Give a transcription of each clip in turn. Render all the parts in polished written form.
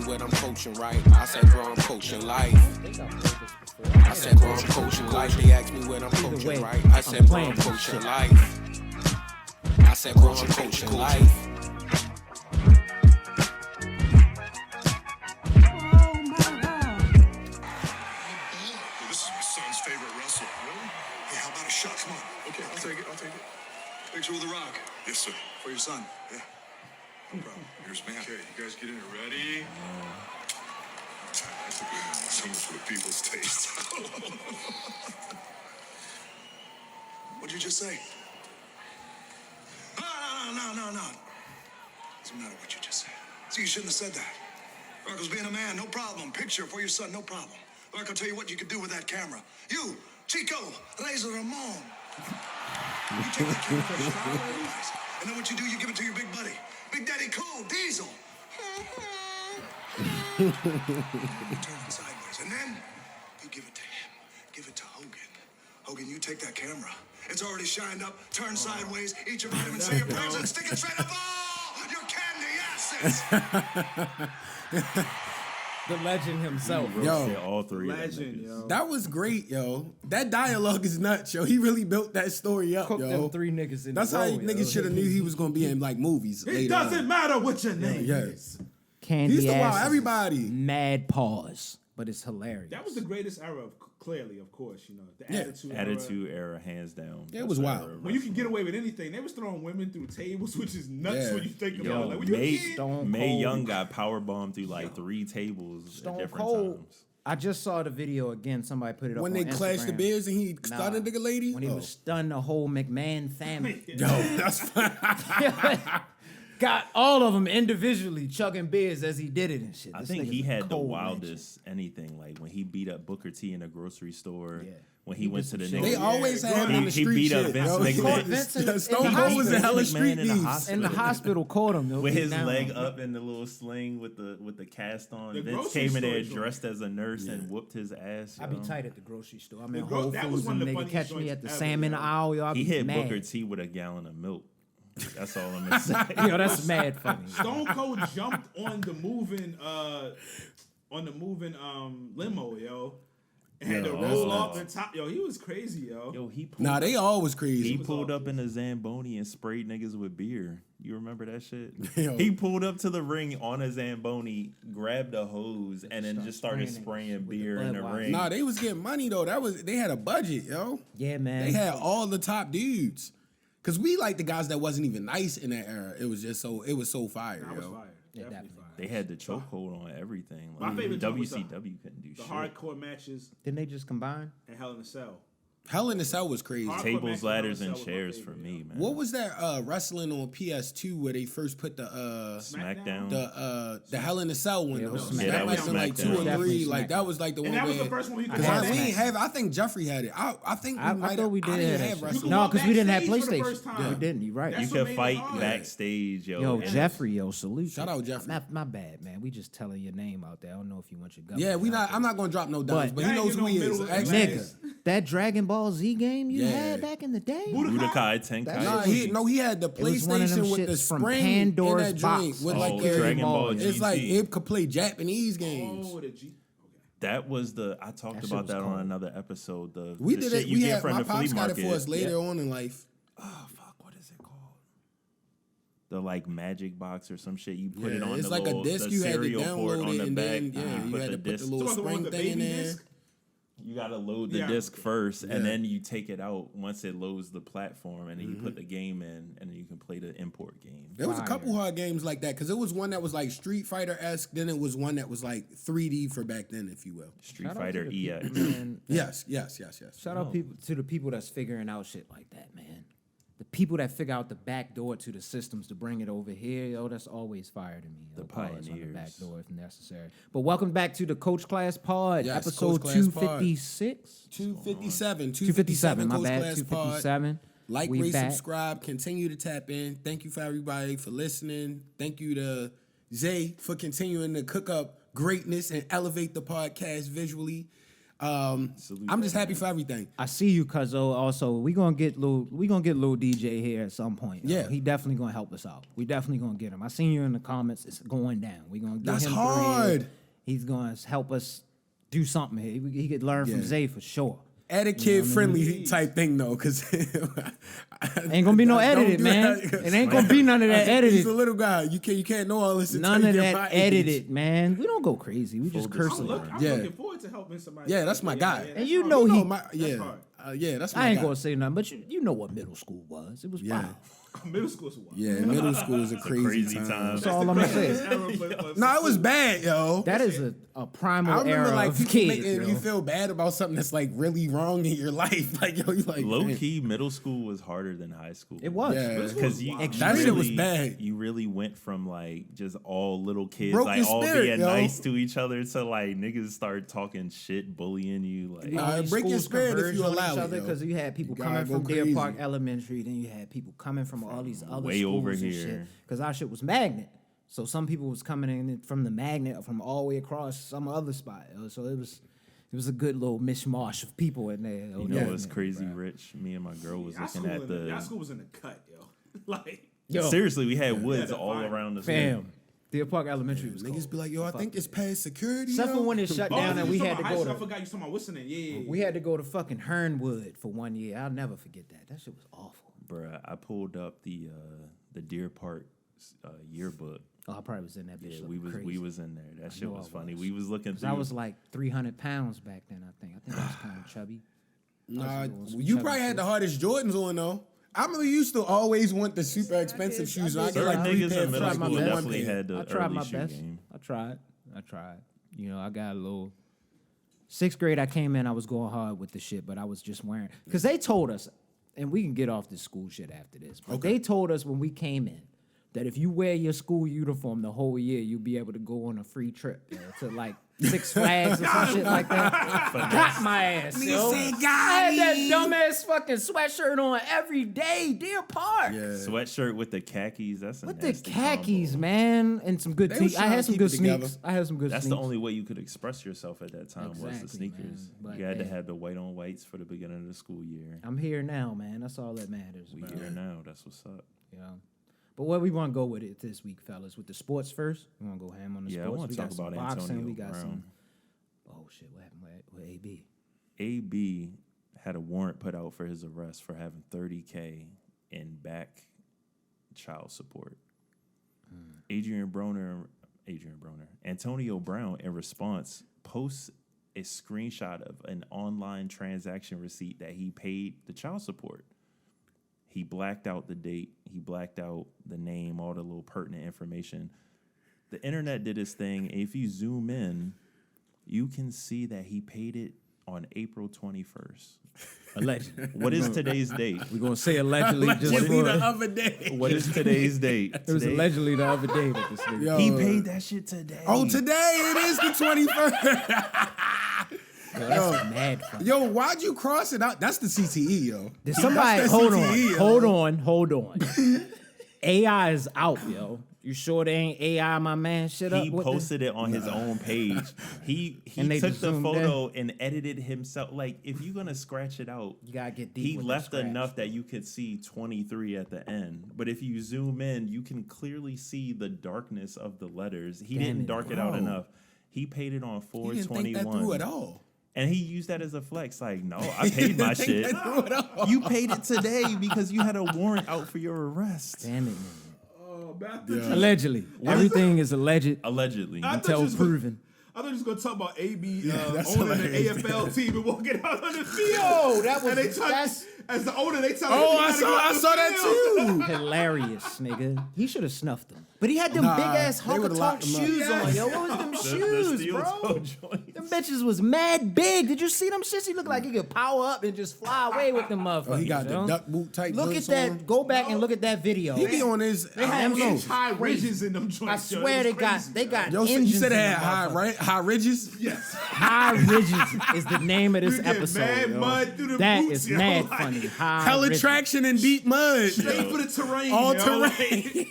what I'm coaching, right? I said, bro, I'm coaching life. I said, bro, I'm coaching life. They asked me what I'm coaching, right? I said, bro, I'm coaching life. I said, bro, I'm coaching life. Shot, come on. Okay, I'll take it. Picture with the rock. Yes, sir. For your son. Yeah. No problem. Here's man. Okay, you guys get in here. Ready? That's a good one. Something for the people's taste. What'd you just say? No. Doesn't matter what you just said. See, you shouldn't have said that. Rocco's being a man, no problem. Picture for your son, no problem. Rocco, I'll tell you what you can do with that camera. You, Chico, Razor Ramon. You take the camera, and then what you do, you give it to your big buddy. Big Daddy Cool, Diesel. You turn it sideways, and then you give it to him. Give it to Hogan. Hogan, you take that camera. It's already shined up. Turn sideways. Eat your vitamin, say your prayers, and stick it straight up. Oh, your candy asses. The legend himself. Yo, all three legend, yo. That was great, yo. That dialogue is nuts, yo. He really built that story up, Cooked yo. them three niggas in That's the how row, niggas should have knew he was gonna be in like movies. It doesn't matter what your name is. Candy He used to wow asses, everybody. Mad pause, but it's hilarious. That was the greatest era of clearly, of course, you know. The Yeah. attitude era, hands down. Yeah, it was wild. When you can get away with anything, they was throwing women through tables, which is nuts when you think about it. Like, when Mae Young got powerbombed through like 3 tables at different times. I just saw the video again. Somebody put it up when on they clashed the Instagram. beers and he stunned a nigga lady. When he was stunned the whole McMahon family. Yo, that's fine. Got all of them individually chugging beers as he did it and shit. I This think nigga's he a had the cold wildest anything. Like when he beat up Booker T in a grocery store. Yeah. When he went to the They always had him in the he street beat shit. up Vince Yo. McMahon. Stone Cold was in hella street beefs. In the hospital caught him. With his leg up in the little sling with the cast on. The Vince grocery came in there store dressed as a nurse and whooped his ass. I be yo. tight at the grocery store. I'm The in gro- Whole that was Foods one and of the they catch funniest me at the joints salmon ever, yo. aisle. Yo, I He be hit mad. Booker T with a gallon of milk. That's all I'm gonna say. Yo, that's mad funny. Stone Cold jumped on the moving limo, yo. And had to roll off the top. Yo, he was crazy, yo. Yo, he pulled Nah, they always crazy. He pulled up in a Zamboni and sprayed niggas with beer. You remember that shit? Yo. He pulled up to the ring on a Zamboni, grabbed a hose, and then just started spraying beer in the ring. Nah, they was getting money though. They had a budget, yo. Yeah, man. They had all the top dudes. Cause we like the guys that wasn't even nice in that era. It was just so fire, That yo. was fire. Yeah, Definitely fire. They had the chokehold on everything. My Like, favorite joint was WCW couldn't do The shit. hardcore matches Didn't they just combine? and Hell in a Cell. Hell in the Cell was crazy. Hardcore Tables, matches, ladders, Hell in and a Cell was my chairs favorite, for yo. me, man. What was that wrestling on PS2 where they first put the SmackDown? the Hell in the Cell one? Yeah, it was though? Smackdown. That might have been like Smackdown. 2 or Definitely 3. Like that was like the And one that was where the first one we could because have. we ain't have. I think Jeffrey had it. I think we I might. thought we did I didn't have have that shit. wrestling. No, because we didn't have backstage for the PlayStation. first time. We didn't. You're right. You That's what could made it fight hard. backstage, yo. Yo, and Jeffrey, yo, salute. Shout you. out Jeffrey. My bad, man. We just telling your name out there. I don't know if you want your gun. Yeah, we not. I'm not gonna drop no dimes, but he That knows ain't who he no is. middle- Actually, Nigga, that Dragon Ball Z game you Yeah. had back in the day? Budokai Tenkai. Nah, he had the was one of them PlayStation with the shits from spring Pandora's in that joint box. with Oh, like Dragon Ball it's like GT. it could play Japanese games. Oh, the G. That was I talked That shit about was that cold. on another episode. We the did shit it. you We get had from my the flea pops got market. it for us later on in life. Oh fuck, what is it called? The like magic box or some shit. You put it Yeah, on it's the like little a disc. the You had to serial port download on it the and back. then You you put had the to put disc. the little So the one spring with the thing in baby there. disc? You gotta load the Yeah. disc first, and Yeah. then you take it out once it loads the platform, and then you put the game in, and then you can play the import game. There was a Fire. couple hard games like that because it was one that was like Street Fighter-esque. Then it was one that was like 3D for back then, if you will. Street Shout out to Fighter the EX. people, man. Yes. Shout out to the people that's figuring out shit like that, man. The people that figure out the back door to the systems to bring it over here, yo, that's always fire to me. The Pause on the back pioneers. door if necessary. But welcome back to the Coach Class Pod, Yes, episode Coach Class Pod. 256. 257. 257, my Coach bad, Class Pod. 257. Like, We rate, back. subscribe, continue to tap in. Thank you for everybody for listening. Thank you to Zay for continuing to cook up greatness and elevate the podcast visually. I'm just happy for everything. I see you, Cuzzo. Also, we gonna get little DJ here at some point. Yeah. He definitely gonna help us out. We definitely gonna get him. I seen you in the comments. It's going down. We gonna get That's him hard. thread. He's gonna help us do something here. He could learn from Zay for sure. Etiquette friendly type thing though, because Ain't gonna be no edited, man. It ain't gonna be none of that edited. He's a little guy. You can't know all this. None of that edited, man. We don't go crazy. We just curse a I'm lot. looking forward to helping somebody. Yeah, that's my guy. And you know he. That's my I ain't guy. gonna say nothing, but you know what middle school was. It was wild. Middle school's wild. Yeah, middle school is a crazy time. That's all I'm gonna say. No, it was bad, yo. That is a primal I remember era like of people kids, making bro. you feel bad about something that's like really wrong in your life. Like yo, you like Low man. key, middle school was harder than high school. It was. Yeah. Because That shit was bad. You really went from like just all little kids, Broken like all spirit, being yo. nice to each other, to like niggas start talking shit, bullying you. Like Nah, break your spirit if you allow it. Because you had people You gotta coming go from Deer crazy. Park Elementary, then you had people coming from all these other way schools over and here. shit. Because our shit was magnet, so some people was coming in from the magnet from all the way across some other spot. So it was a good little mishmash of people in there. you know, it's crazy. Rich. Me and my girl was looking at Y'all school was in the cut, yo. Like, seriously, we had woods all around the school. Fam. Deer Park Elementary was Niggas cold. be like, yo, I think it's past security. Except for when it shut down and we had to go I to. forgot you talking about Whistling. Yeah. We had to go to fucking Hernwood for 1 year. I'll never forget that. That shit was awful. Bruh, I pulled up the Deer Park yearbook. Oh, I probably was in that bitch. Yeah, looking we crazy. was in there. That shit know was I funny. was. We was looking 'Cause through. I was like 300 pounds back then, I think. I think I was kind of chubby. Nah, some you chubby probably had shit. the hardest Jordans on though. I remember you used to always want the super expensive shoes. And I get Certain like 3 niggas pair in for middle like school my best. one definitely pair. had the I tried early my shoe best. game. I tried. You know, I got a little. 6th grade, I came in, I was going hard with the shit, but I was just wearing. Because they told us, and we can get off this school shit after this, but they told us when we came in that if you wear your school uniform the whole year, you'll be able to go on a free trip to like Six Flags or some shit like that. Got my ass, yo. said, I had that "Got dumbass fucking sweatshirt on every day, Deer Park. Yeah. Sweatshirt with the khakis. That's a With the nasty khakis, combo. man, and some good They was I trying had to some keep good it together. sneaks. I had some good That's sneaks. the only way you could express yourself at that time was the Exactly, sneakers. man. But You had to hey. have the white on whites for the beginning of the school year. I'm here now, man. That's all that matters. We bro. here now. That's what's up. You know? But where we want to go with it this week, fellas? With the sports first? We want to go ham on the Yeah, I sports? want We to got talk some about boxing. Antonio We got Brown. some. Oh shit! What happened with AB? AB had a warrant put out for his arrest for having $30K in back child support. Antonio Brown, in response, posts a screenshot of an online transaction receipt that he paid the child support. He blacked out the date. He blacked out the name, all the little pertinent information. The internet did its thing. If you zoom in, you can see that he paid it on April 21st. Allegedly. What is today's date? We're gonna say allegedly just Allegedly the for. other day. What is today's date? It was Today- allegedly the other day that this nigga. Yo. He paid that shit today. Oh, today it is the 21st. Yo, that's mad fun. Yo, why'd you cross it out? That's the CTE, yo. Did somebody That's that hold CTE, on? Hold on. AI is out, yo. You sure they ain't AI my man shit up? He What the- posted it on his own page. He And they took just the zoomed photo and edited himself. Like, if you're gonna scratch it out, You gotta get deep. he with the left scratch. enough that you could see 23 at the end. But if you zoom in, you can clearly see the darkness of the letters. He Damn didn't it, dark it out bro. enough. He paid it on He didn't think that through 4/21. at all. And he used that as a flex. Like, no, I paid my Think shit. that through at all. You paid it today because you had a warrant out for your arrest. Damn it, man. Oh, man, I thought you- Allegedly, everything is alleged Allegedly. I thought until you was- proven. I thought you was gonna talk about AB that's owning the hilarious. AFL team and walking out on the field. Yo, that was- and they tell that's- as the owner they tell Oh, him I he gotta go saw on the that field. too. Hilarious, nigga. He should have snuffed him. But he had them Nah, big ass they Hunker would've Talk locked him up. shoes Yes. on, yo. What was them The shoes, steel bro? toe joints. Them bitches was mad big. Did you see them shits? He looked like he could power up and just fly away with them motherfuckers. Oh, he got the yo. duck boot type. Look at joints that. on. Go back and look at that video. He be on his. They had I don't know. inch-high ridges in them joints. I yo. swear It they was got crazy. Yo, you engines said it in had them high, motherfuckers. right? High ridges. Yes. High ridges is the name of this You get episode. mad yo. mud through the That boots, is yo, mad like- funny. High Hella ridges. traction in deep mud. Straight for the terrain. All yo. terrain.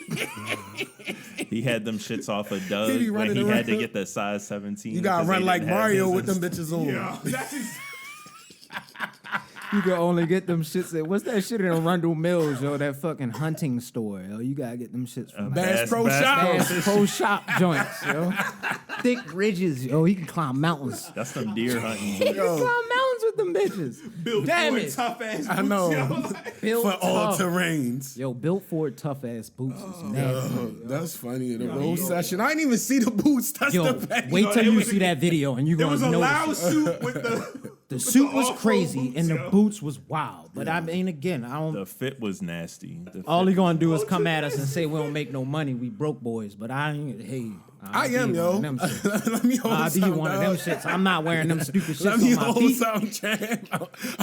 He had them shits off of Doug He be when running he had to around. get the size 17. You gotta 'cause run they like didn't have Mario his with them in- bitches on. Yeah, that's You can only get them shits at what's that shit in Arundel Mills, yo? That fucking hunting store, yo. You gotta get them shits from Bass Pro Shop. Bass Pro Shop joints, yo. Thick ridges, yo. He can climb mountains. That's some deer hunting. He can climb mountains with them bitches. built Damn for it. tough ass boots. I know. Yo, like, Built For all tough. terrains. Yo, built for tough ass boots is nasty. Oh, that's funny. The road session. I didn't even see the boots. That's Yo, the best. wait till it you was see that video and you there gonna was a notice loud it. suit with the. The suit was off-road crazy boots, and the yo. boots was wild. But I mean, again, I don't. The fit was nasty. All he gonna do is come at us and say we don't make no money. We broke boys. But I ain't. Hey, I am, yo. Let me hold I'll be something, one of them dog. shits. I'm not wearing them stupid shits Let me on my hold feet. something, champ.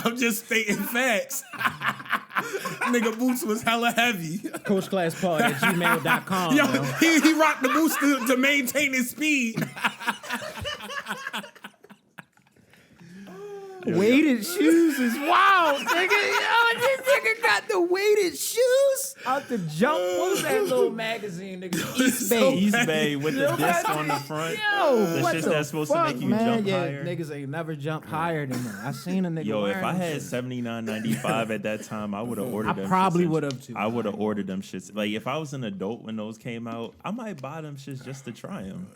I'm just stating facts. Nigga, boots was hella heavy. CoachClassPod@gmail.com. Yo, Yo. he rocked the boots to maintain his speed. Weighted shoes is wild, nigga. Yo, this nigga got the weighted shoes out the jump. What was that little magazine, nigga? East Bay. East Bay with the disc on the front. Yo, the what shits the that's supposed fuck, to make you man? jump Yeah, higher. niggas ain't never jumped higher than that. I seen a nigga. Yo, if wearing I them had shits. $79.95 at that time, I would have ordered them. probably shits. would've too. I would have ordered them shits. Like if I was an adult when those came out, I might buy them shits just to try them.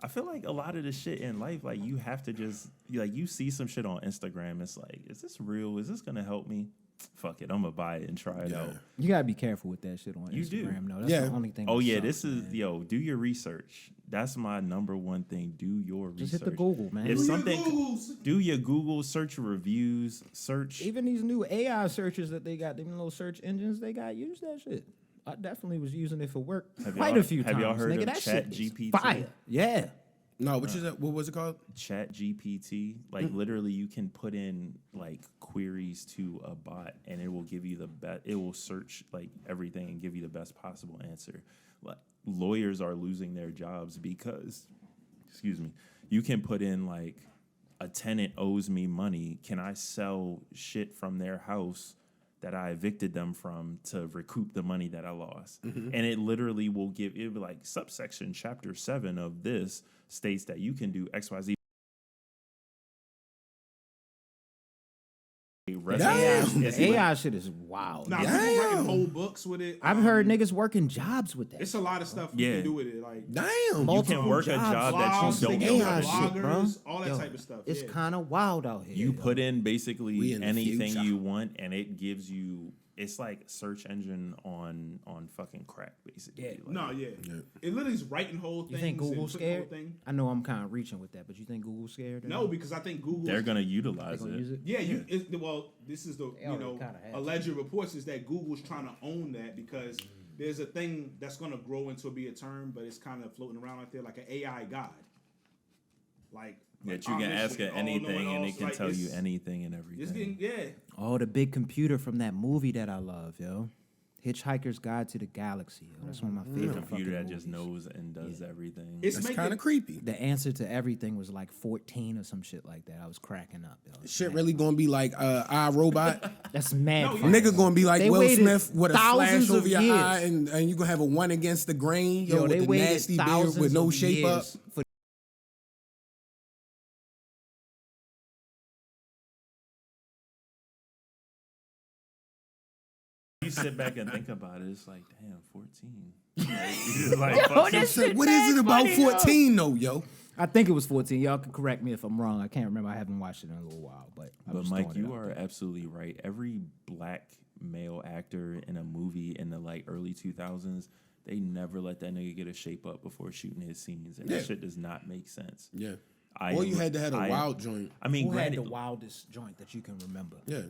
I feel like a lot of the shit in life, like you have to just like you see some shit on Instagram. It's like, is this real? Is this gonna help me? Fuck it, I'm gonna buy it and try it out. You gotta be careful with that shit on You do. Instagram. No, that's Yeah. the only thing. Oh that yeah, sucks, this is man. do your research. That's my number one thing. Do your research. Just hit the Google, man. If Do your something, do your Google, search reviews, search. Even these new AI searches that they got, them little search engines they got, use that shit. I definitely was using it for work quite a few times. have y'all heard nigga. of That shit is ChatGPT? fire. Yeah. No, what was it called? Chat GPT, like literally you can put in like queries to a bot and it will give you the best, it will search like everything and give you the best possible answer. Like lawyers are losing their jobs because, excuse me, you can put in like a tenant owes me money. Can I sell shit from their house that I evicted them from to recoup the money that I lost? And it literally will give, it'll be like subsection chapter 7 of this states that you can do XYZ. The AI shit is wild. Nah, people writing whole books with it. I've heard niggas working jobs with that. It's a lot of stuff you Yeah. can do with it. Like Damn. You can work a job that blogs, you they don't get know. AI bloggers, shit, bro. all that Yo, type of stuff. It's yeah. kind of wild out here. You yo. put in We basically in the anything future. you want, and it gives you. It's like search engine on fucking crack, basically. Yeah. Like, No, yeah. It literally is writing whole You things. think and Google's putting whole scared? thing. I know I'm kind of reaching with that, but you think Google's scared? No, because I think Google. they're gonna utilize gonna it. use it. Yeah, well, this is the already kinda have alleged reports is that Google's trying to own that because there's a thing that's gonna grow into be a term, but it's kind of floating around out there like an AI god. Like That you can ask it anything, and it can tell you anything and It's everything. getting Oh, the big computer from that movie that I love, yo. Hitchhiker's Guide to the Galaxy. Yo. That's one of my favorite Computer that fucking just movies. knows and does everything. It's That's making kind of creepy. The answer to everything was like 14 or some shit like that. I was cracking up, yo. Shit really gonna be like iRobot. That's mad. No, funny. Nigga gonna be like They Will waited Smith with a thousands slash of over your years. eye, and you gonna have a one against the grain, yo, Yo, they with the waited nasty beard thousands with no of shape up. years for You sit back and think about it, it's like, damn, 14. It's like, Yo, fuck this this. shit What is it mad about funny, yo. 14 though, yo? I think it was 14. Y'all can correct me if I'm wrong. I can't remember. I haven't watched it in a little while, but But Mike, you are absolutely right. Every black male actor in a movie in the like early 2000s, they never let that nigga get a shape up before shooting his scenes, and Yeah. that shit does not make sense. Yeah. I Or am- you had to have a I am- wild joint. I mean, Who had granted, the wildest joint that you can remember? Yeah.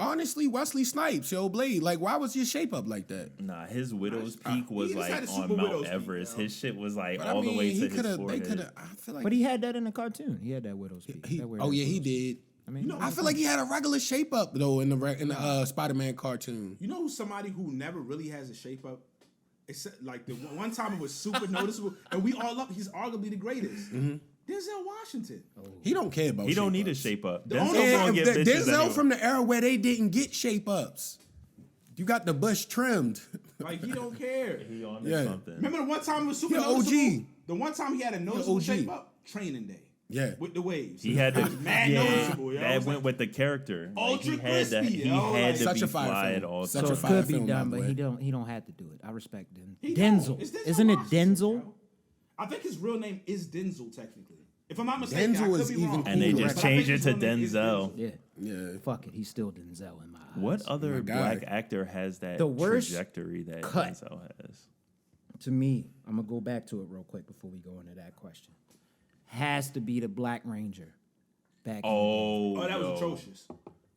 Honestly, Wesley Snipes, yo, Blade. Like, why was your shape up like that? nah, his widow's peak was he just had like a on super Mount widow's peak, Everest. yo. His shit was like But all I mean, the way to he his could have. They forehead. could have. I feel like. But he had that in the cartoon. He had that Widow's Peak. he- That weird oh yeah, ass he Widow's did. I mean, I feel like he had a regular shape up though in the Spider-Man cartoon. You know who's somebody who never really has a shape up? It's like the one time it was super noticeable, and we all love. He's arguably the greatest. Denzel Washington. He don't care about. He don't need a ups. shape up. The Denzel only- gonna get bitches Denzel anyway. from the era where they didn't get shape ups. You got the bush trimmed. Like he don't care. He on Yeah. something. Remember the one time it was super He a OG. noticeable? The one time he had a noticeable OG. shape up? Training day. Yeah. With the waves. He had It to, was mad noticeable, yo. It that was went like, with the character. Ultra he had to, crispy, he yo, had like- to Such be a fire fly film. at all Such So a times. it fire could be film, by done, the but way. he don't have to do it. I respect he Denzel. don't. It's Denzel Isn't it Washington, Denzel? yo. I think his real name is Denzel, technically. If I'm not mistaken, Denzel I could is be even wrong. And they cooler. just But I think changed it his to real name is Denzel. Yeah. Yeah. Fuck it. He's still Denzel in my eyes. What other my guy. black actor has that The worst trajectory that cut. Denzel has? To me, I'm going to go back to it real quick before we go into that question. Has to be the Black Ranger. Back in the day. Oh, that was yo. atrocious.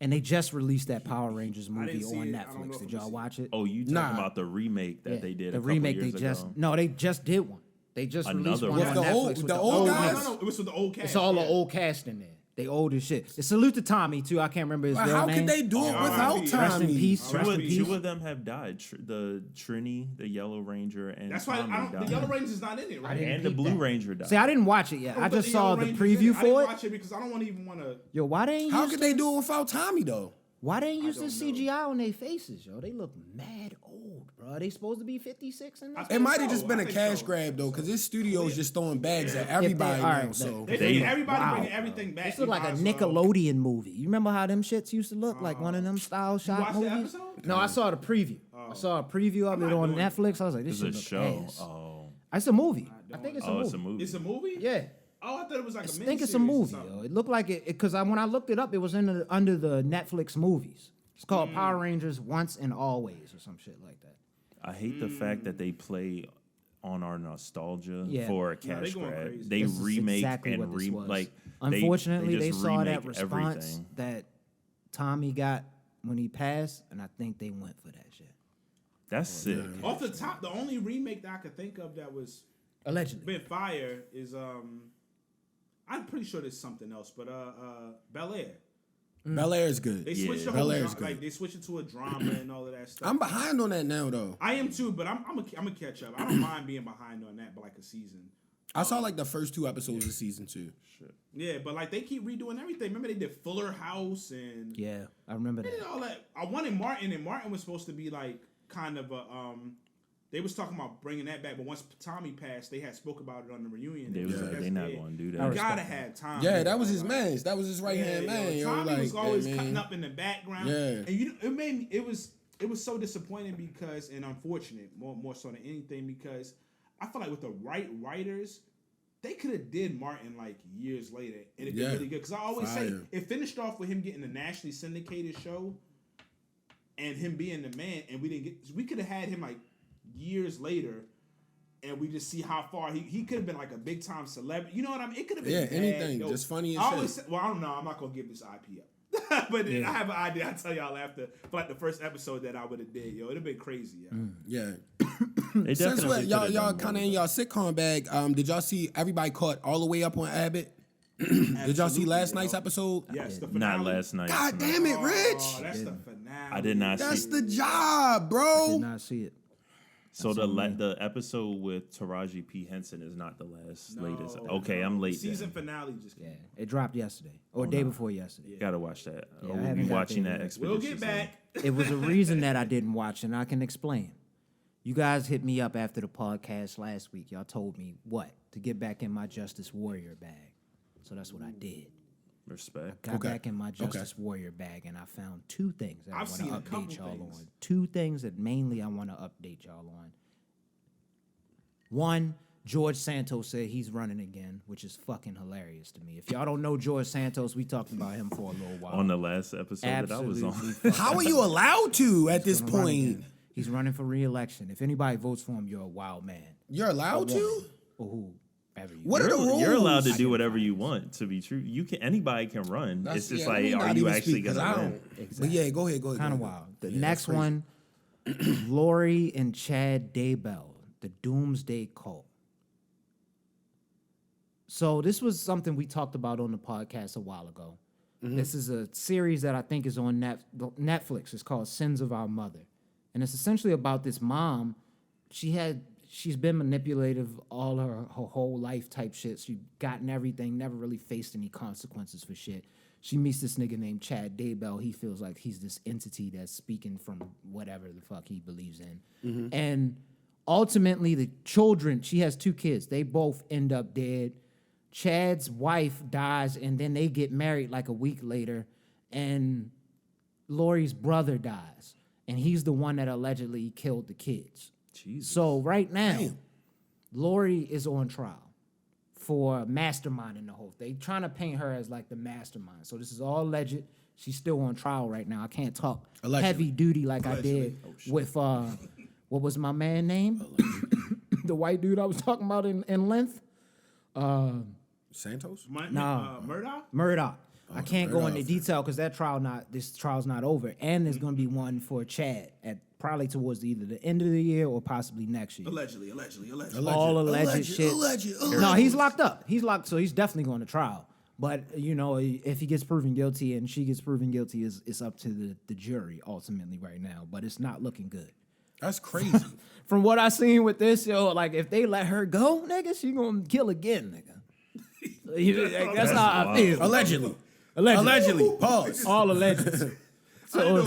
And they just released that Power Rangers movie didn't see on it. I don't know Netflix. if Did I'm y'all gonna see watch it? Oh, you talking Nah. about the remake that Yeah, they did the a couple remake years they just ago? no, they just did one. They just released Another one one. on With the Netflix old- with the old No, guys? no, no. It was with the old cast. It's all yeah. the old cast in there. They old as shit. It's salute to Tommy too. I can't remember his But real how name. could they do it R.I.P. without Rest Tommy? in peace. Two Rest in of, peace. two of them have died. The Trini, the Yellow Ranger, and That's why Tommy I don't. died. The Yellow Ranger's not in it, right? didn't and the peep Blue that. Ranger died. See, I didn't watch it yet. I But just saw Yellow the Ranger's preview in it. I for didn't it. watch it because I don't want to even want to. Yo, why they ain't How use could they do it without Tommy though? Why they ain't use the don't know. CGI on their faces, yo? They look mad old, bro. They supposed to be 56 in this. It might have so. just been I a think cash so. grab though, because this studio is just throwing bags at If everybody they- all now. right, So They They- bringing everybody wow. bringing everything back. This look You like might a as well. Nickelodeon movie. You remember how them shits used to look like one of them style shot watched the movies? episode? No, I saw the preview. I saw a preview of I'm it not on doing it. Netflix. I was like, this It's shit a look show. ass. Oh, It's a movie. I think it's a oh, movie. it's a movie. It's a movie. Yeah. Oh, I thought it was like I a think it's a miniseries or movie. something. Yo. It looked like it because when I looked it up, it was under the Netflix movies. It's called Power Rangers Once and Always or some shit like that. I hate the fact that they play on our nostalgia Yeah. for a they cash going grab. crazy. They This is remake exactly and what this was. like. Unfortunately, they just saw that remake response everything. that Tommy got when he passed, and I think they went for that shit. That's sick. Off the top, the only remake that I could think of that was Allegedly. been fire is I'm pretty sure there's something else, but Bel Air. Bel Air is good. They Yeah. switched the Bel whole Air's genre, good. like they switched it to a drama and all of that stuff. I'm behind on that now though. I am too, but I'm gonna catch up. I don't mind being behind on that, but like a season. I saw like the first 2 episodes of season 2. Yeah, but like they keep redoing everything. Remember they did Fuller House and Yeah, I remember they did that. all that. I wanted Martin, and Martin was supposed to be like kind of a They was talking about bringing that back, but once Tommy passed, they had spoke about it on the reunion. They was That's like, they not dead. going to do You that. gotta have Tommy. Yeah, that was his man. That was his right hand yo, man. Yo, Tommy like, was always man. cutting up in the background. Yeah. And you, it made me. It was so disappointing because, and unfortunate, more so than anything, because I feel like with the right writers, they could have did Martin like years later, and it'd be Yeah. really good. Because I always say Fire. it finished off with him getting a nationally syndicated show, and him being the man, and we didn't get. We could have had him like years later. And we just see how far he could have been like a big time celebrity. You know what I mean? It could have been Yeah, bad, anything, yo. just funny as I always shit. say, well, I don't know. I'm not gonna give this IP up, but I have an idea. I'll tell y'all after for like the first episode that I would have did. Yo, it'd have been crazy. Yo. Yeah. They Since definitely what, y'all could've done kind of more in y'all sitcom bag, did y'all see everybody caught all the way up on Abbott? Did y'all see last night's episode? Yes, the Not finale. last night. God damn it, Oh, Rich! that's the finale. I did not That's see the job, bro. Did not see it. So the episode with Taraji P. Henson is not the latest. No, Okay, no. I'm late. Season then. finale just came. Yeah, it dropped yesterday or day before yesterday. Gotta watch that. Yeah, I we'll haven't be got watching there that yet. We'll expedition. get back. It was a reason that I didn't watch, and I can explain. You guys hit me up after the podcast last week. Y'all told me what to get back in my Justice Warrior bag, so that's what I did. Respect. Got Okay. back in my Justice Warrior bag, and I found 2 things that I've I seen a want to couple update y'all things. on. 2 things that mainly I want to update y'all on. One, George Santos said he's running again, which is fucking hilarious to me. If y'all don't know George Santos, we talked about him for a little while. On the last episode that I was Absolutely on. fucking How are you allowed to at this gonna run point? again. He's running for re-election. If anybody votes for him, you're a wild man. You're allowed to? Or whoever you What are the rules? You're allowed to do whatever you want. To be true, you can. Anybody can run. That's- it's just yeah, let like, me are not you even actually speak, 'cause gonna I win? don't- But yeah, go ahead. Kind of go wild. ahead. The Yeah, next that's crazy. one, Lori and Chad Daybell, the Doomsday Cult. So this was something we talked about on the podcast a while ago. Mm-hmm. This is a series that I think is on Netflix. It's called Sins of Our Mother. And it's essentially about this mom. She's been manipulative all her whole life type shit. She's gotten everything, never really faced any consequences for shit. She meets this nigga named Chad Daybell. He feels like he's this entity that's speaking from whatever the fuck he believes in. And ultimately, the children, she has 2 kids. They both end up dead. Chad's wife dies, and then they get married like a week later, and Lori's brother dies. And he's the one that allegedly killed the kids. Jesus. So right now, Lori is on trial for masterminding the whole thing. They trying to paint her as like the mastermind. So this is all alleged. She's still on trial right now. I can't talk heavy duty like I did with what was my man name? The white dude I was talking about in length. Santos? Murdoch. I can't go into detail because this trial's not over, and there's going to be one for Chad at probably towards either the end of the year or possibly next year. Allegedly. All alleged shit. No, he's locked up. He's locked, so he's definitely going to trial. But you know, if he gets proven guilty and she gets proven guilty, it's up to the jury ultimately right now. But it's not looking good. That's crazy. From what I seen with this, yo, like if they let her go, nigga, she gonna kill again, nigga. That's how I feel. Allegedly. Pause. All alleged. So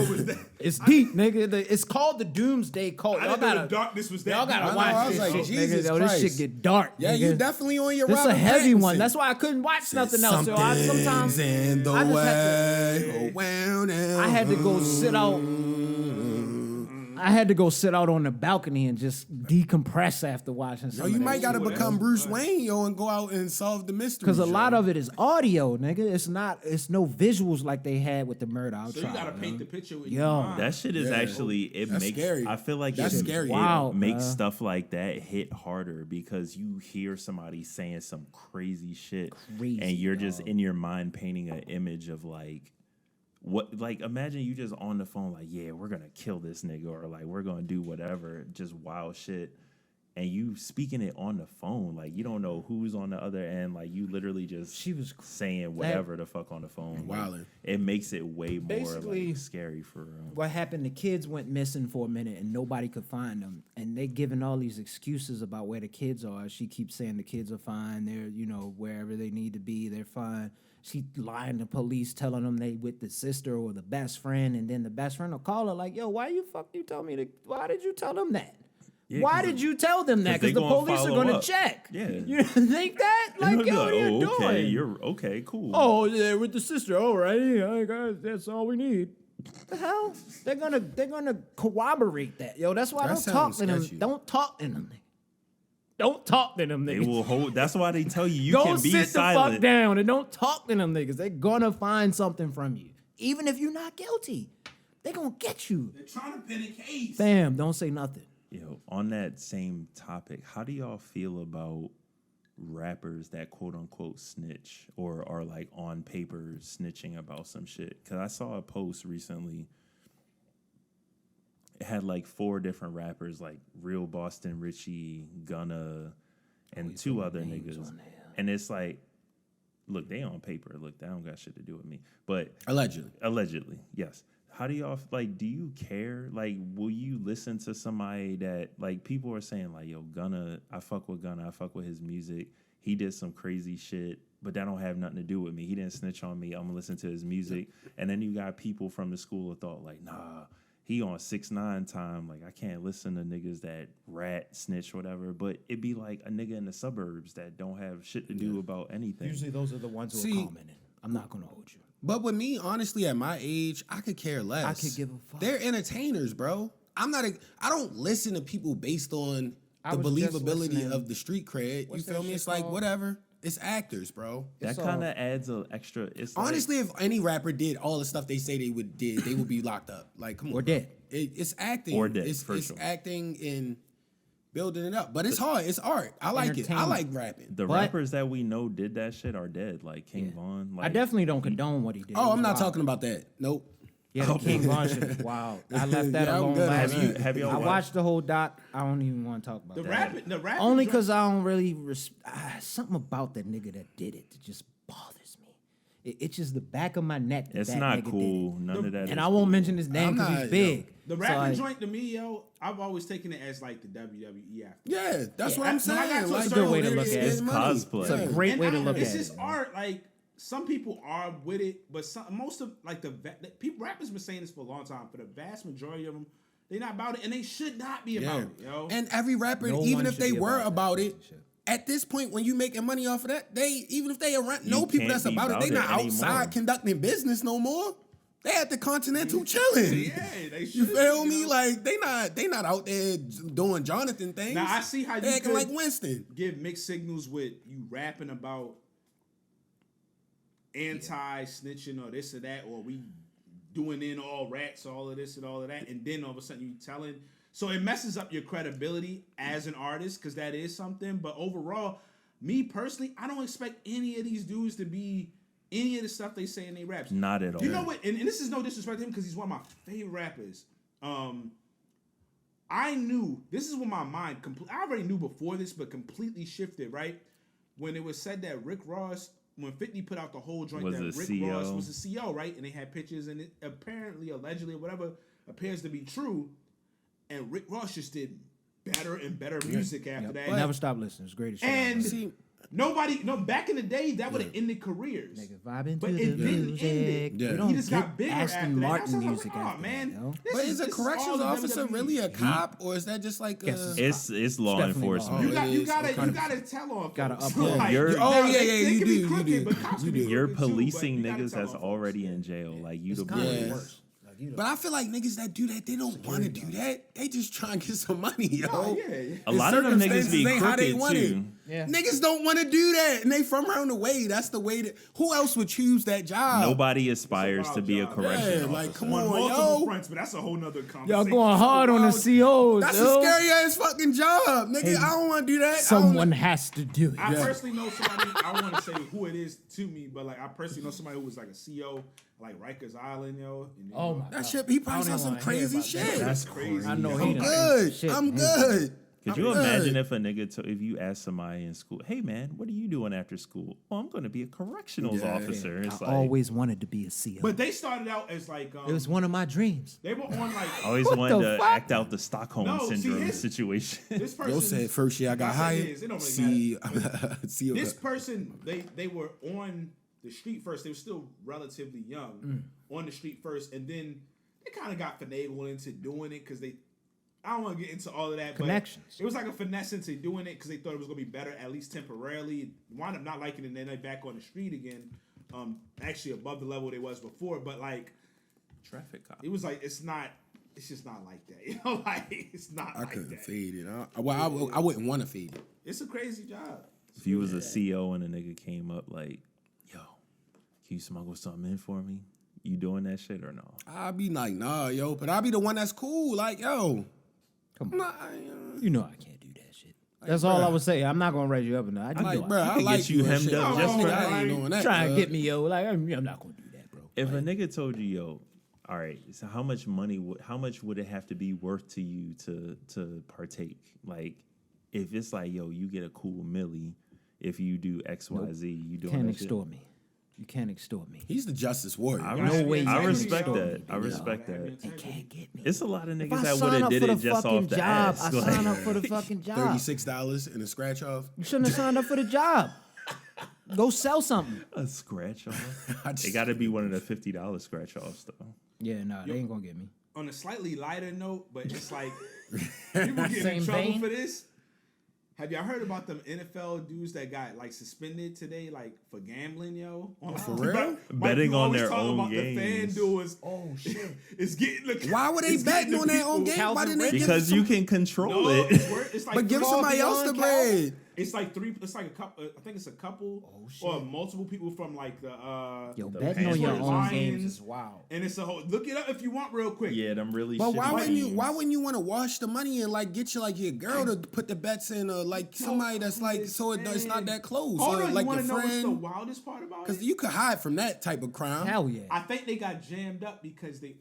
it's deep, nigga. It's called the Doomsday Cult. I didn't know the darkness was that. Y'all gotta deep. watch I was this like, shit, Jesus nigga. Yo, this Christ. shit get dark. Yeah, nigga. you definitely on your This is Robert a heavy Pattinson. one. That's why I couldn't watch nothing else. So I sometimes in the I just way. I I had to go sit out. I had to go sit out on the balcony and just decompress after watching Yo, some you of might that gotta shit. become Bruce Wayne, yo, and go out and solve the mystery. Because a lot of it is audio, nigga. It's no visuals like they had with the Murdoch So trial. you gotta paint the picture with Yo. your mind. That shit is actually That's makes scary. I feel like That's it, scary. it Wow, makes bruh. stuff like that hit harder because you hear somebody saying some crazy shit Crazy, and you're just dog. in your mind painting an image of like what, like imagine you just on the phone like, yeah, we're gonna kill this nigga or like we're gonna do whatever, just wild shit. And you speaking it on the phone, like you don't know who's on the other end, like you literally just She was saying whatever the fuck on the phone. Like, Wildin'. it makes it way more Basically, like scary for what happened, the kids went missing for a minute and nobody could find them. And they giving all these excuses about where the kids are. She keeps saying the kids are fine. They're, you know, wherever they need to be, they're fine. She lying to police, telling them they with the sister or the best friend. And then the best friend will call her like, yo, why did you tell them that? Yeah, Why 'cause did you tell them that? 'cause they Because the gonna police are follow going to up. check. Yeah. You think that? Like, yo, what are you okay, doing? you're okay, cool. Oh, yeah, with the sister. All right, yeah, guys, that's all we need. The hell? They're gonna corroborate that, yo. That's why That don't talk sounds to them. sketchy. Don't talk to them. Don't talk to them They niggas. will hold. That's why they tell you Don't can be sit silent. the fuck down and don't talk to them niggas. They're gonna find something from you, even if you're not guilty. They're gonna get you. They're trying to pin a case. Fam, don't say nothing. Yo, on that same topic, how do y'all feel about rappers that quote unquote snitch or are like on paper snitching about some shit? Because I saw a post recently. It had like 4 different rappers, like Real Boston Richie, Gunna, and 2 other niggas. And it's like, look, they on paper. Look, that don't got shit to do with me. But allegedly, yes. How do y'all, like, do you care? Like, will you listen to somebody that, like, people are saying, like, yo, Gunna, I fuck with Gunna, I fuck with his music. He did some crazy shit, but that don't have nothing to do with me. He didn't snitch on me. I'm gonna listen to his music. And then you got people from the school of thought, like, nah, he on 6ix9ine time. Like, I can't listen to niggas that rat, snitch, whatever. But it be like a nigga in the suburbs that don't have shit to do about anything. Usually those are the ones who See- are commenting. I'm not gonna hold you. But with me, honestly, at my age, I could care less. I could give a fuck. They're entertainers, bro. I don't listen to people based on I the was just believability listening- of the street cred. You What's feel that me? shit It's like called? whatever. It's actors, bro. That It's kind all- of adds an extra. It's like- Honestly, if any rapper did all the stuff they say they would be locked up. Like, come on, Or bro. dead. It's acting. Or dead, It's, for it's sure. acting and building it up. But it's hard. It's art. I like it. I Entertainment. like rapping. the But- rappers that we know did that shit are dead, like King Von. Like, I definitely don't condone what he did. Oh, It I'm was not wild. talking about that. Nope. Yeah, the King Von shit was wild. I left that Yeah, I'm alone good on last that. week. Have y'all I watched- watched the whole doc. I don't even want to talk about The that. rapping Only joint- because I don't really something about that nigga that did it that just bothers me. It itches the back of my neck. it's that not nigga did cool. None of that. it. is And I won't cool. mention his name I'm because not, he's big. The So, rapping like, joint to me, yo, I've always taken it as like the WWE after. Yeah, that's Yeah, what I'm when I got saying. to a Like, certain way to there look it at it. is It's money. cosplay. It's a great And way to I- look it's at just it. art. Like some people are with it, but most of like people rappers been saying this for a long time. For the vast majority of them, they're not about it, and they should not be about it, yo. And every rapper, No even one if should they be were about about that it, shit. at this point when you making money off of that, even if they around, no people can't that's be about it, about they it not anymore. outside conducting business no more. They at the Continental chilling. Yeah, they should. You feel be, me? yo. Like they not out there doing Jonathan things. Now I see how they you acting could like Winston. give mixed signals with you rapping about anti-snitching or this or that, or we doing in all rats, all of this and all of that, and then all of a sudden you telling. So it messes up your credibility as an artist because that is something. But overall, me personally, I don't expect any of these dudes to be any of the stuff they say in their raps. Not at all. You know what? And this is no disrespect to him because he's one of my favorite rappers. I knew this is when my mind I already knew before this, but completely shifted. Right when it was said that Rick Ross, when 50 put out the whole joint, Was that a Rick CO. Ross was a CO, right? And they had pictures, and it apparently, allegedly, whatever appears to be true. And Rick Ross just did better and better music after that. Never stop listening. It's great as shit. And See, back in the day, that would have ended careers. Nigga, vibing But to it the didn't music. end it. Yeah. We don't He just get got bigger after Aston that. Martin I was like, music oh, after man. that, yo. but is a this corrections all the officer WWE. really a cop, or is that just like a? Guess It's law definitely law. enforcement. Oh, You it is. gotta tell on Gotta folks. uphold. Like, You're- now, Oh, yeah, they you can be do, crooked, you do. but cops can be You're crooked too, but policing you gotta niggas tell that's on folks. already in jail. Like you the It's kind of Yeah. worse. Like, you know, But I feel like niggas that do that, they don't want to do that. They just try and get some money, yo. Oh, yeah. A lot of them niggas be Circumstances ain't how they crooked want it. too. Yeah. Niggas don't want to do that, and they from around the way. That's the way that. Who else would choose that job? Nobody aspires to be a job. correctional Yeah, like officer. come On on, multiple yo. fronts, but that's a whole nother conversation. y'all going hard on the COs. That's yo. a scary ass fucking job, nigga. Hey, I don't want to do that. Someone has to do it. I personally know somebody. I don't want to say who it is to me, but like I personally know somebody who was like a CO, like Rikers Island, yo. And, Oh my That god. shit, he probably I saw don't some even wanna hear crazy about that. shit. That's crazy. I know I'm he done good. shit. I'm He- good. Could I'm you good. imagine if a nigga, if you ask somebody in school, hey man, what are you doing after school? Oh, I'm going to be a correctionals Yeah. officer. It's I like, always wanted to be a CO. But they started out as like it was one of my dreams. they were on like I always What wanted the to fuck? act out the Stockholm No, see, syndrome his- situation. this person. Yo said first year I got That's what it hired. is. It don't really See, matter. see, This person, they were on the street first. They were still relatively young on the street first, and then they kind of got finagled into doing it because they. I don't want to get into all of that. Connections. But it was like a finesse into doing it because they thought it was going to be better, at least temporarily. Wound up not liking it, and then they back on the street again. Actually above the level they was before, but like Traffic cop. it was like it's just not like that. You know, like it's not I like couldn't that. fade it. I wouldn't want to fade it. It's a crazy job. If you was a CO and a nigga came up like, yo, can you smuggle something in for me? You doing that shit or no? I'd be like, nah, yo, but I'd be the one that's cool. Like, yo, Come I'm on. not, You know I can't do that shit. That's all I would say. I'm not gonna raise you up enough. I just like, know bro, I I could like get you and hemmed shit. up Oh, just nigga, for- I ain't doing that. trying to bro. get me, yo. Like I'm not gonna do that, bro. If a nigga told you, yo, all right, so how much money how much would it have to be worth to you to partake? Like, if it's like, yo, you get a cool milli if you do XYZ, you doing Can't that shit? extort me. You can't extort me. He's the justice warrior. I, No res- way you I can respect extort that. me, I you know. respect that. They can't get me. It's a lot of If niggas I that would sign have up did for it the just fucking off the job, ass. I Like, sign up for the fucking job. $36 and a scratch off. You shouldn't have signed up for the job. Go sell something. a scratch off. I just- It got to be one of the $50 scratch offs though. Yeah, nah, they ain't gonna get me. On a slightly lighter note, but it's like people get in Same trouble vein? for this. Have y'all heard about them NFL dudes that got like suspended today, like for gambling, yo? For real? Betting people on always their talk own about games. The FanDuel is Oh shit. it's getting the. Why would they it's betting getting on the their own people- game? Why didn't they give Because some, you can control No, it. it's like but give three- somebody else the bread? It's like three. It's like a couple. I think it's a couple or multiple people from like the. Yo, The betting on your Panthers. own Lions. games is wild. And it's a whole. Look it up if you want, real quick. Yeah, them really. But why shitty wouldn't you? games. Why wouldn't you want to wash the money and like get you like your girl to put the bets in, or like somebody that's like so it's not that close, Oh or no, you like want your to know what's the friend, wildest part about because it? you could hide from that type of crime. Hell yeah. I think they got jammed up because they.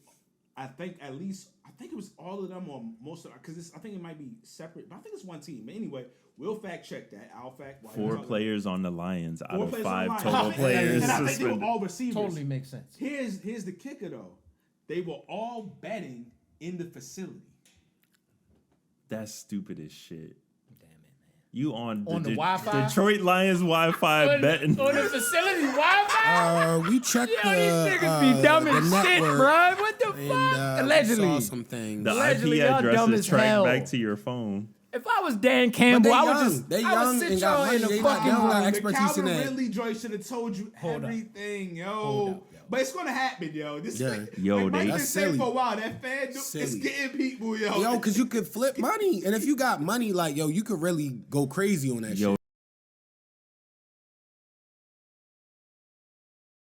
I think it was all of them or most of because I think it might be separate, but I think it's one team. Anyway, we'll fact check that. I'll fact. while you're 4 talking. players on the Lions out 4 of players 5 on the total line. players And I think they suspended. were all receivers. Totally makes sense. Here's the kicker though. They were all betting in the facility. That's stupid as shit. Damn it, man. You on On the Wi-Fi? Detroit Lions Wi-Fi betting? On the facility Wi-Fi? We checked Yo, these niggas be dumb as shit, bro. What the fuck? Allegedly. We saw some things. The Allegedly, IP y'all dumb address is as tracked hell. back to your phone. If I was Dan Campbell, I would just They I young would sit and got y'all money. in a They fucking got room. The expertise in Calvin that. Ridley joint should have told you Hold up. everything, yo. Hold up, yo. But it's gonna happen, yo. This Yeah. like, Yo, like Mike they- been That's saying silly. for a while. That fan, it's Silly. getting people, yo. Yo, because you could flip money. And if you got money, like, yo, you could really go crazy on that Yo, shit.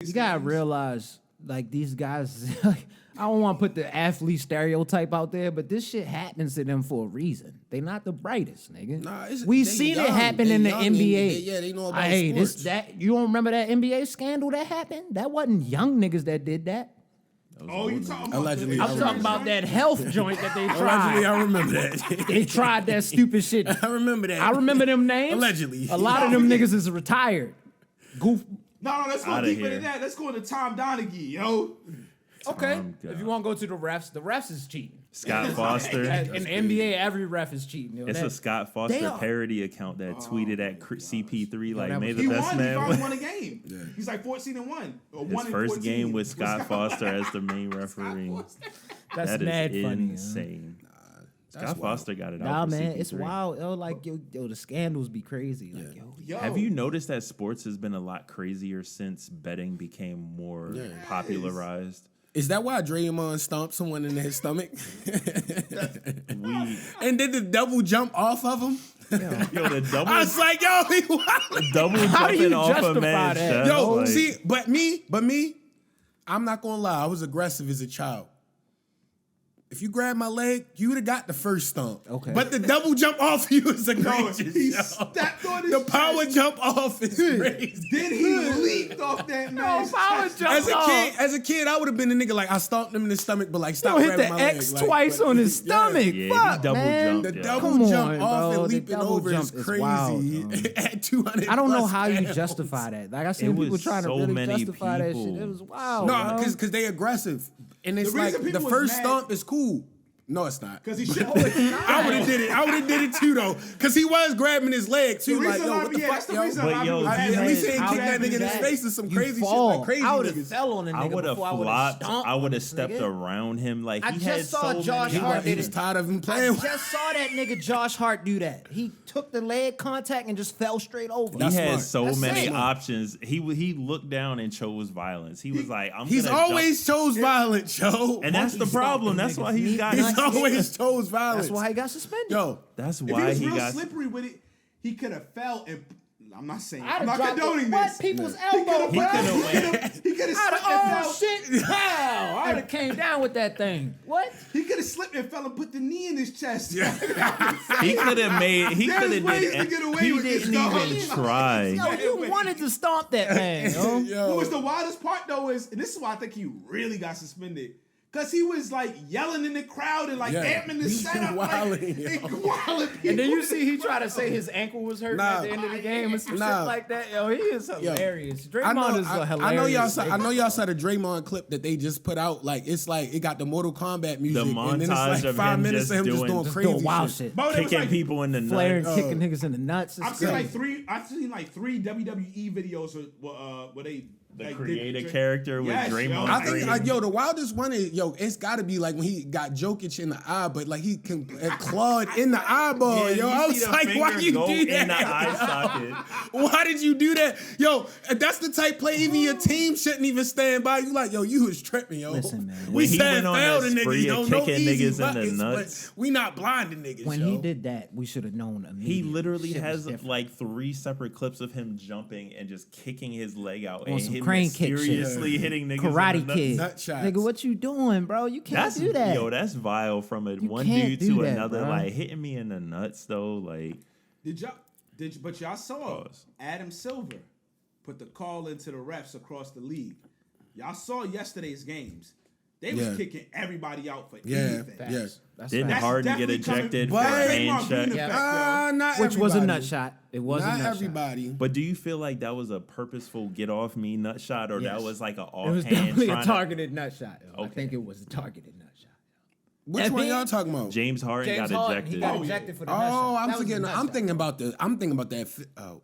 You gotta realize, like, these guys, I don't want to put the athlete stereotype out there, but this shit happens to them for a reason. They not the brightest, nigga. Nah, we they seen young. it happen They in the young and NBA. they know about Hey, sports. you don't remember that NBA scandal that happened? That wasn't young niggas that did that. Oh, you talking about Allegedly, the- I'm talking about that health joint that they Allegedly, tried. I remember that. They tried that stupid shit. I remember that. I remember them names. Allegedly. A lot of them niggas is retired. Goof. No, let's go Outta deeper here. than that. Let's go into Tom Donaghy, yo. Okay. Tom, If you want to go to the refs is cheating. Scott Foster. In the NBA, every ref is cheating. Yo. It's That- a Scott They Foster are- parody account that tweeted at CP3 like, that may was- the He best won. He man finally win. won a game. He's like 14-1. Or His 1 in first 14 game with Scott Foster as the main referee. That's That is mad funny. insane. Scott wild. Foster got it out Nah, for man, CP3. it's wild. Yo, like yo, the scandals be crazy. Like, yo, Have you noticed that sports has been a lot crazier since betting became more popularized? Is that why Draymond stomped someone in his stomach? We And did the double jump off of him? yo the double I was like, yo, he wild. double How do you jumping off a justify man's that? chest. Yo, like, see, but me, I'm not gonna lie, I was aggressive as a child. If you grab my leg, you would have got the first stomp. Okay. But the double jump off you is egregious. he yo. stepped on his The power chest. jump off is crazy. Then he leaped off that man's power chest. jump. As a kid, I would have been the nigga like I stomped him in the stomach, but like stop Yo, hit grabbing the my leg. X like, twice but- on his yeah. stomach. Yeah, he Fuck, double man. jumped. The Yeah. double Come jump on, off bro. and The leaping double over jump is is crazy wild, at 200. I don't know plus how you pounds. justify that. Like I It seen people was trying to so really many justify that shit. people. It was wild. No, bro. because they aggressive, and it's The like reason the people was first mad- stomp is cool. No, it's not. Because he should I would have did it. I would have did it too though, because he was grabbing his leg The too. Like, reason yo, why- what the yeah, fuck, that's the yo? reason But why yo, people he mad. At least he had- ain't how kick that happy nigga in his that face or some you crazy fall. shit like crazy I would have niggas. fell on a nigga I would have before I would've flopped. stomped I would have this stepped nigga. around him. Like I he just had saw so Josh many. Hart He did was it. tired of him I playing. just saw that nigga Josh Hart do that. He took the leg contact and just fell straight over. He That's had smart. so That's many it. options. He looked down and chose violence. He was like, I'm He's gonna always chose violence, yo. and that's the problem. That's why he's got. He's always chose violence. That's why he got suspended. Yo, That's If he why was he real got. slippery with it, he could have fell and. I'm not saying. I'd I'm have not dropped condoning what this. people's He elbow, could bro. have. He could have I'd slipped and have, fell. oh shit! Wow! I'd have came down with that thing. What? He could have slipped and fell and put the knee in his chest. He could have made. He There's could have ways did. to get away He with this, didn't dog. even try. Yo, you wanted to stomp that man, yo. yo. What was the wildest part though is, and this is why I think he really got suspended. Cause he was like yelling in the crowd and like Yeah. amping the He's setup, wilding, yo. like wilding people. And then you see he tried to say his ankle was hurting Nah. at the end of the game and some Nah. shit like that. Yo, he is hilarious. I Draymond know, is a hilarious. I know y'all saw. nigga. I know y'all saw the Draymond clip that they just put out. Like it's like it got the Mortal Kombat music, and then it's montage like of 5 him minutes just of him just doing- doing just crazy doing wild shit. Bro, there was, Kicking like, people in the Flaring, nuts. kicking niggas in the nuts. It's I've seen crazy. like three WWE videos where they The like, create a did- character with Yes, yo. Draymond. I think, Green. yo, the wildest one is, yo, it's got to be like when he got Jokic in the eye, but like he can clawed in the eyeball, Yeah, yo. you I see was the like, why finger you go do that? in the eye socket? Why did you do that, yo? That's the type play even your team shouldn't even stand by. You like, yo, you was tripping, yo. Listen, man. We When he said went on foul that the nigga, spree yo. of No kicking easy niggas in the buckets, nuts. but we not blinding niggas, When yo. he did that, we should have known immediately. He literally Shit was has different. like 3 separate clips of him jumping and just kicking his leg out On and some him crane kick shit. mysteriously hitting niggas Karate in the nuts. Kid. Nut shots. Nigga, what you doing, bro? You can't That's do that. Yo, that's vile from one can't dude do to that, another. bro. Like hitting me in the nuts though. Like But y'all saw Pause. Adam Silver put the call into the refs across the league. Y'all saw yesterday's games. They was Yeah. kicking everybody out for Yeah, anything. Facts. yes. That's didn't facts. Harden get definitely coming- ejected for But- a hand Draymond Green check? effect, yo. Not Which was a everybody. nut shot. It was a Not nut shot. everybody. But do you feel like that was a purposeful get off me nut shot, or Yes. that was like an It was offhand definitely a trying to? targeted nut shot. Yo. I Okay. think it was a targeted nut shot. Which one y'all talking about? James Harden James got Harden, ejected. he got Oh, yeah. ejected for the Oh, mess. I'm That was the forgetting. mess I'm shot. thinking about the. I'm thinking about that.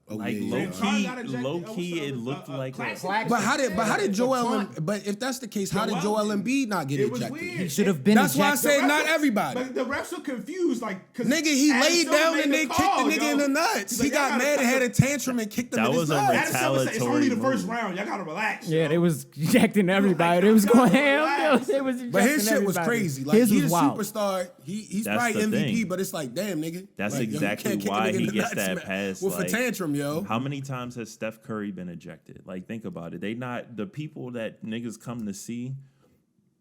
Like yeah, low yeah. Harden key, got ejected. low What's key, the it other- looked like a. Claxton. But how did Joel? Taunt. But if that's the case, how did Joel Joel Embiid not get It was ejected? weird. He should have been That's why I ejected. said The not refs- everybody. But the refs were confused, like, cause Nigga, he Adam laid Silver down made and the they call, kicked the nigga yo. in the nuts. He's He like, y'all got gotta mad and cut had the- a tantrum and kicked him That in his was a nuts. Adam Silver said, it's only the retaliatory first move. round. Y'all gotta relax. Yeah, yo. they was ejecting everybody. Like, They was y'all going gotta ham. relax. They was ejecting But his shit was everybody. crazy. Like His he's was a wild. superstar. He's That's probably the MVP, thing. but it's like, damn, nigga. That's Like, yo, you exactly can't kick a why nigga in he the gets nuts, that man, pass. with Like, a tantrum, yo. How many times has Steph Curry been ejected? Like, think about it. They not the people that niggas come to see.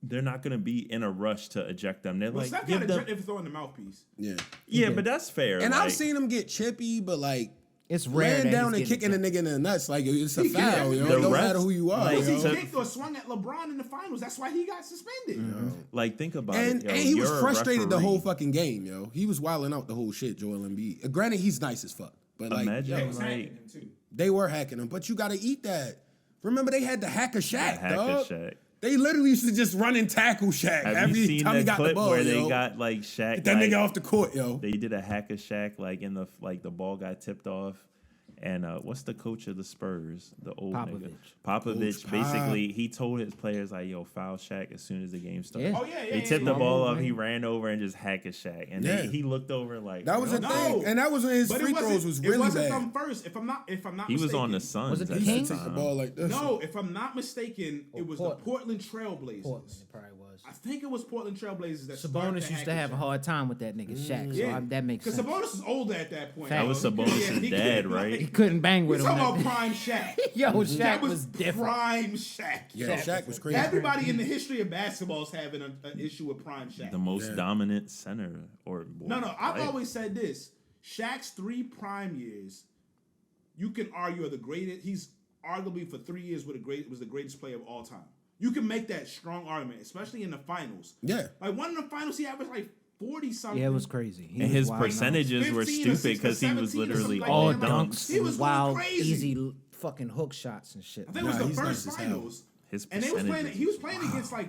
They're not gonna be in a rush to eject them. They're Well, like, Steph give got them. ejected for throwing the mouthpiece. Yeah. But that's fair. And like, I've seen him get chippy, but like It's rare laying that down he's and getting kicking a nigga in the nuts, like it's a He foul, can. yo. The It don't refs- matter who you are, like, Because yo. he kicked or swung at LeBron in the finals. That's why he got suspended. like, think about And, it. Yo, and he was you're a frustrated the whole referee. fucking game, yo. He was wilding out the whole shit, Joel Embiid. Granted, he's nice as fuck, but like Imagine, They was hacking like, him, too. they were hacking him. But you got to eat that. Remember, they had to hack a Shaq, hack a dog. Shaq. They literally used to just run and tackle Shaq Have every you seen time he that got the clip ball, where yo. they got like Shaq? Get that like, nigga off the court, yo. They did a hack a Shaq like in the the ball got tipped off. And what's the coach of the Spurs? The old nigga. Popovich. Coach Basically, he told his players like, "Yo, foul Shaq as soon as the game started." Yeah. Oh, yeah, yeah. They yeah, tipped yeah. the ball up. man. He ran over and just hacked a Shaq. And Yeah. he looked over like That was a No. thing, and that was when his But free throws was really it wasn't bad. from first. If I'm not he was on the mistaken. Suns. Was it the at He Kings? used to take the ball like this. No, if I'm not mistaken, it was Portland. the Portland Trailblazers. Portland, it probably was. I think it was Portland Trailblazers that started Sabonis used hack to have a and hard time with that nigga Shaq, so Yeah. that makes Because sense. Sabonis is older at that point. That yo. was He Sabonis' couldn't- he dad, couldn't, right? He like- couldn't bang We with him. talking about that- prime Shaq. Yo, That Shaq was was different. prime Shaq. Yeah, Shaq was crazy. Everybody in the history of basketball is having an issue with prime Shaq. the most dominant center or No, I've player. always said this. Shaq's 3 prime years, you can argue are the greatest. He's arguably for 3 years was the greatest player of all time. You can make that strong argument, especially in the finals. Yeah. Like one of the finals, he averaged like 40 something. Yeah, it was crazy. He And was his wild out. percentages were 15 or stupid 16 or because he was 17 or literally something all like that. Dunks, He was going wild, crazy. easy fucking hook shots and shit. I think it was Nah, the he's first nice as hell. finals. His And they was playing. percentages. He was playing against like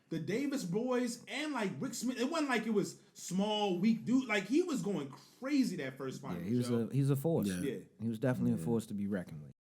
the Davis boys and like Rick Smith. It wasn't like it was small, weak dude. Like he was going crazy that first Yeah, finals. he was yo. a force. Yeah. Yeah. He was definitely a force to be reckoned with.